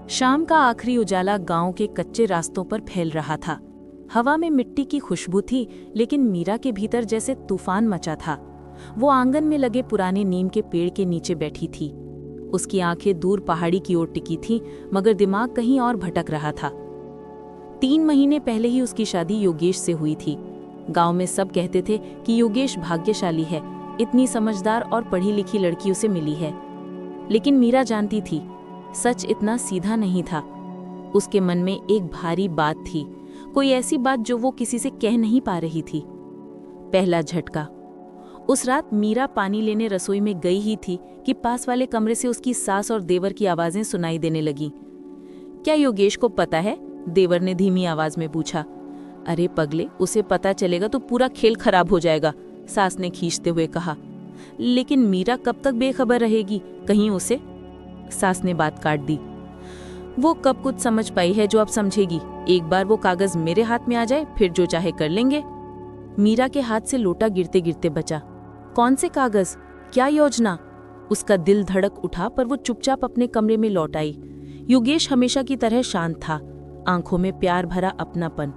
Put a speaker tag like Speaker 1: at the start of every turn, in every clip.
Speaker 1: शाम का आखिरी उजाला गांव के कच्चे रास्तों पर फैल रहा था। हवा में मिट्टी की खुशबू थी, लेकिन मीरा के भीतर जैसे तूफान मचा था। वो आंगन में लगे पुराने नीम के पेड़ के नीचे बैठी थी। उसकी आंखें दूर पहाड़ी की ओर टिकी थीं, मगर दिमाग कहीं और भटक रहा था। 3 महीने पहले ही उसकी शादी योगेश से हुई थी। गांव में सब कहते थे कि योगेश भाग्यशाली है, इतनी समझदार और पढ़ी लिखी लड़की उसे मिली है। लेकिन मीरा जानती थी, सच इतना सीधा नहीं था। उसके मन में एक भारी बात थी, कोई ऐसी बात जो वो किसी से कह नहीं पा रही थी। पहला झटका। उस रात मीरा पानी लेने रसोई में गई ही थी कि पास वाले कमरे से उसकी सास और देवर की आवाजें सुनाई देने लगीं। क्या योगेश को पता है? देवर ने धीमी आवाज में पूछा। अरे पगले, उसे पता चलेगा तो पूरा खेल खराब हो जाएगा, सास ने खींचते हुए कहा। लेकिन मीरा कब तक बेखबर रहेगी? कहीं उसे... सास ने बात काट दी। वो कब कुछ समझ पाई है जो अब समझेगी। एक बार वो कागज मेरे हाथ में आ जाए, फिर जो चाहे कर लेंगे। मीरा के हाथ से लोटा गिरते गिरते बचा। कौन से कागज? क्या योजना? उसका दिल धड़क उठा, पर वो चुपचाप अपने कमरे में लौट आई। योगेश हमेशा की तरह शांत था, आंखों में प्यार भरा अपनापन।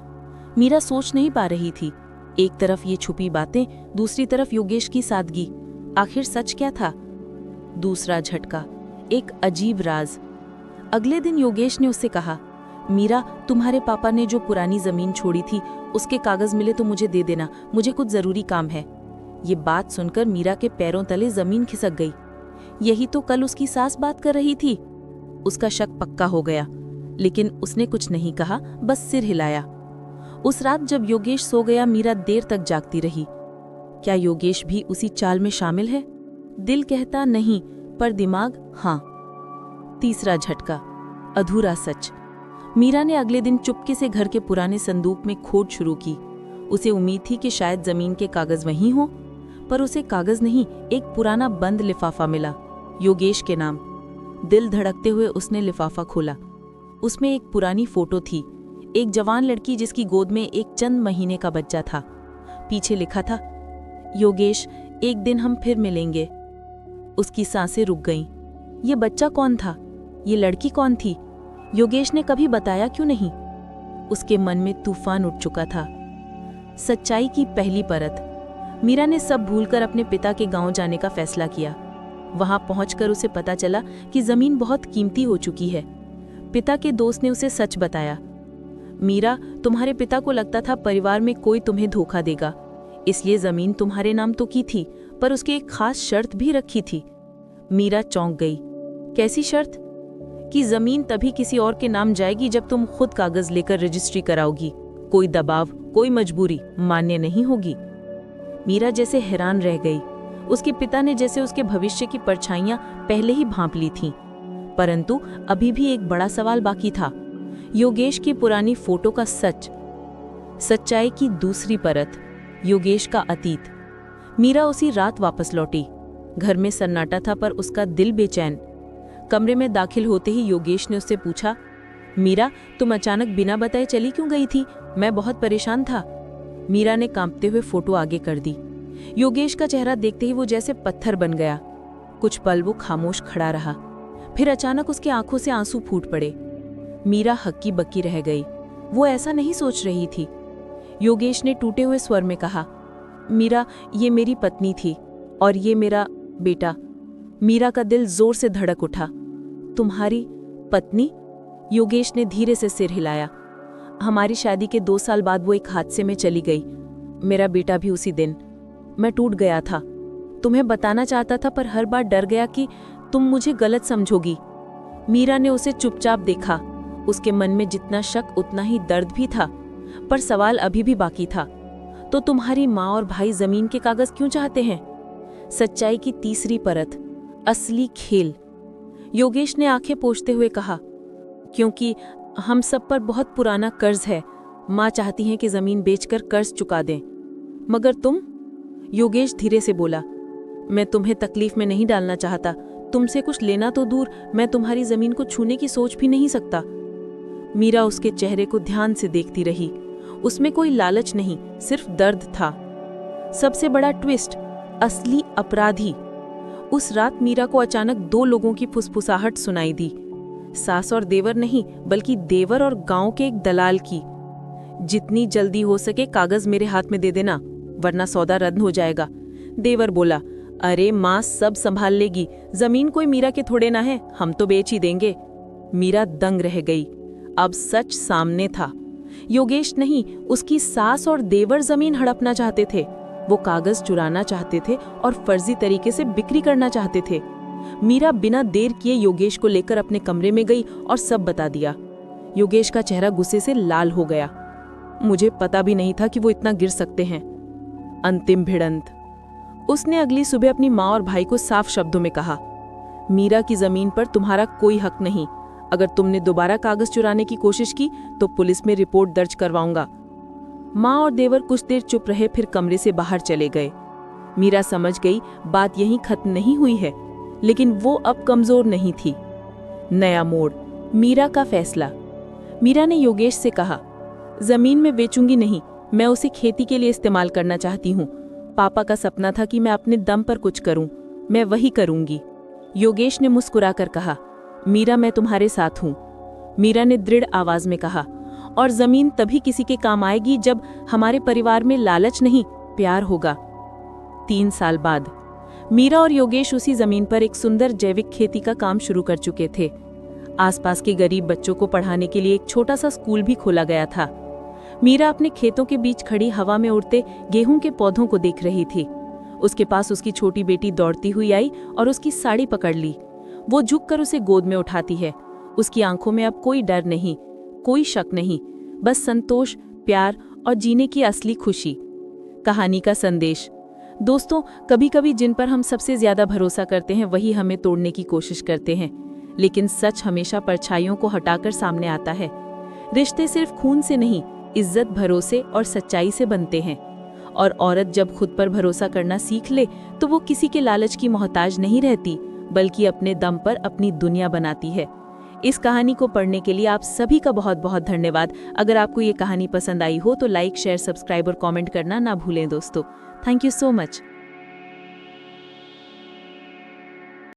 Speaker 1: मीरा सोच नहीं पा रही थी, एक तरफ ये छुपी बातें, दूसरी तरफ योगेश की सादगी। आखिर सच क्या था? दूसरा झटका, एक अजीब राज। अगले दिन योगेश ने उससे कहा, मीरा, तुम्हारे पापा ने जो पुरानी जमीन छोड़ी थी, उसके कागज मिले तो मुझे दे देना, मुझे कुछ जरूरी काम है। ये बात सुनकर मीरा के पैरों तले जमीन खिसक गई। यही तो कल उसकी सास बात कर रही थी। उसका शक पक्का हो गया, लेकिन उसने कुछ नहीं कहा, बस सिर हिलाया। उस रात जब योगेश सो गया, मीरा देर तक जागती रही। क्या योगेश भी उसी चाल में शामिल है? दिल कहता नहीं, पर दिमाग हाँ। तीसरा झटका, अधूरा सच। मीरा ने अगले दिन चुपके से घर के पुराने संदूक में खोज शुरू की। उसे उम्मीद थी कि शायद जमीन के कागज वहीं हों, पर उसे कागज नहीं, एक पुराना बंद लिफाफा मिला, योगेश के नाम। दिल धड़कते हुए उसने लिफाफा खोला। उसमें एक पुरानी फोटो थी, एक जवान लड़की जिसकी गोद में एक चंद महीने का बच्चा था। पीछे लिखा था, योगेश, एक दिन हम फिर मिलेंगे। उसकी सांसें रुक गईं। ये बच्चा कौन था? ये लड़की कौन थी? योगेश ने कभी बताया क्यों नहीं? उसके मन में तूफान उठ चुका था। सच्चाई की पहली परत। मीरा ने सब भूलकर अपने पिता के गांव जाने का फैसला किया। वहां पहुंचकर उसे पता चला कि जमीन बहुत कीमती हो चुकी है। पिता के दोस्त ने उसे सच बताया। मीरा, तुम्हारे पिता को लगता था परिवार में कोई तुम्हें धोखा देगा, इसलिए जमीन तुम्हारे नाम तो की थी, पर उसकी एक खास शर्त भी रखी थी। मीरा चौंक गई। कैसी शर्त? कि जमीन तभी किसी और के नाम जाएगी जब तुम खुद कागज लेकर रजिस्ट्री कराओगी। कोई दबाव, कोई मजबूरी मान्य नहीं होगी। मीरा जैसे हैरान रह गई। उसके पिता ने जैसे उसके भविष्य की परछाइयां पहले ही भांप ली थीं। परंतु अभी भी एक बड़ा सवाल बाकी था, योगेश की पुरानी फोटो का सच। सच्चाई की दूसरी परत, योगेश का अतीत। मीरा उसी रात वापस लौटी। घर में सन्नाटा था, पर उसका दिल बेचैन। कमरे में दाखिल होते ही योगेश ने उससे पूछा, मीरा, तुम अचानक बिना बताए चली क्यों गई थी? मैं बहुत परेशान था। मीरा ने कांपते हुए फोटो आगे कर दी। योगेश का चेहरा देखते ही वो जैसे पत्थर बन गया। कुछ पल वो खामोश खड़ा रहा, फिर अचानक उसकी आंखों से आंसू फूट पड़े। मीरा हक्की बक्की रह गई। वो ऐसा नहीं सोच रही थी। योगेश ने टूटे हुए स्वर में कहा, मीरा, ये मेरी पत्नी थी और ये मेरा बेटा। मीरा का दिल जोर से धड़क उठा। तुम्हारी पत्नी? योगेश ने धीरे से सिर हिलाया। हमारी शादी के 2 साल बाद वो एक हादसे में चली गई। मेरा बेटा भी उसी दिन। मैं टूट गया था। तुम्हें बताना चाहता था, पर हर बार डर गया कि तुम मुझे गलत समझोगी। मीरा ने उसे चुपचाप देखा। उसके मन में जितना शक उतना ही दर्द भी था, पर सवाल अभी भी बाकी था। तो तुम्हारी माँ और भाई जमीन के कागज क्यों चाहते हैं? सच्चाई की तीसरी परत, असली खेल। योगेश ने आंखें पोंछते हुए कहा, क्योंकि हम सब पर बहुत पुराना कर्ज है। माँ चाहती हैं कि जमीन बेचकर कर्ज चुका दें। मगर तुम? योगेश धीरे से बोला, मैं तुम्हें तकलीफ में नहीं डालना चाहता। तुमसे कुछ लेना तो दूर, मैं तुम्हारी जमीन को छूने की सोच भी नहीं सकता। मीरा उसके चेहरे को ध्यान से देखती रही। उसमें कोई लालच नहीं, सिर्फ दर्द था। सबसे बड़ा ट्विस्ट, असली अपराधी। उस रात मीरा को अचानक 2 लोगों की फुसफुसाहट सुनाई दी। सास और देवर नहीं, बल्कि देवर और गांव के एक दलाल की। जितनी जल्दी हो सके कागज मेरे हाथ में दे देना, वरना सौदा रद्द हो जाएगा। देवर बोला, अरे माँ सब संभाल लेगी, जमीन कोई मीरा के थोड़े ना है, हम तो बेच ही देंगे। मीरा दंग रह गई। अब सच सामने था। योगेश नहीं, उसकी सास और देवर जमीन हड़पना चाहते थे। वो कागज चुराना चाहते थे और फर्जी तरीके से बिक्री करना चाहते थे। मीरा बिना देर किए योगेश को लेकर अपने कमरे में गई और सब बता दिया। योगेश का चेहरा गुस्से से लाल हो गया। मुझे पता भी नहीं था कि वो इतना गिर सकते हैं। अंतिम भिड़ंत। उसने अगली सुबह अपनी माँ और भाई को साफ शब्दों में कहा, मीरा की जमीन पर तुम्हारा कोई हक नहीं। अगर तुमने दोबारा कागज चुराने की कोशिश की तो पुलिस में रिपोर्ट दर्ज करवाऊंगा। माँ और देवर कुछ देर चुप रहे, फिर कमरे से बाहर चले गए। मीरा समझ गई बात यहीं खत्म नहीं हुई है, लेकिन वो अब कमजोर नहीं थी। नया मोड़, मीरा का फैसला। मीरा ने योगेश से कहा, जमीन में बेचूंगी नहीं, मैं उसे खेती के लिए इस्तेमाल करना चाहती हूँ। पापा का सपना था कि मैं अपने दम पर कुछ करूं, मैं वही करूंगी। योगेश ने मुस्कुराकर कहा, मीरा मैं तुम्हारे साथ हूं। मीरा ने दृढ़ आवाज में कहा, और जमीन तभी किसी के काम आएगी जब हमारे परिवार में लालच नहीं, प्यार होगा। 3 साल बाद मीरा और योगेश उसी जमीन पर एक सुंदर जैविक खेती का काम शुरू कर चुके थे। आसपास के गरीब बच्चों को पढ़ाने के लिए एक छोटा सा स्कूल भी खोला गया था। मीरा अपने खेतों के बीच खड़ी हवा में उड़ते गेहूं के पौधों को देख रही थी। उसके पास उसकी छोटी बेटी दौड़ती हुई आई और उसकी साड़ी पकड़ ली। वो झुककर उसे गोद में उठाती है। उसकी आंखों में अब कोई डर नहीं, कोई शक नहीं, बस संतोष, प्यार और जीने की असली खुशी। कहानी का संदेश। दोस्तों, कभी कभी जिन पर हम सबसे ज्यादा भरोसा करते हैं वही हमें तोड़ने की कोशिश करते हैं, लेकिन सच हमेशा परछाइयों को हटाकर सामने आता है। रिश्ते सिर्फ खून से नहीं, इज्जत, भरोसे और सच्चाई से बनते हैं। और औरत जब खुद पर भरोसा करना सीख ले तो वो किसी के लालच की मोहताज नहीं रहती, बल्कि अपने दम पर अपनी दुनिया बनाती है। इस कहानी को पढ़ने के लिए आप सभी का बहुत बहुत धन्यवाद। अगर आपको ये कहानी पसंद आई हो तो लाइक, शेयर, सब्सक्राइब और कमेंट करना ना भूलें दोस्तों। Thank you so much.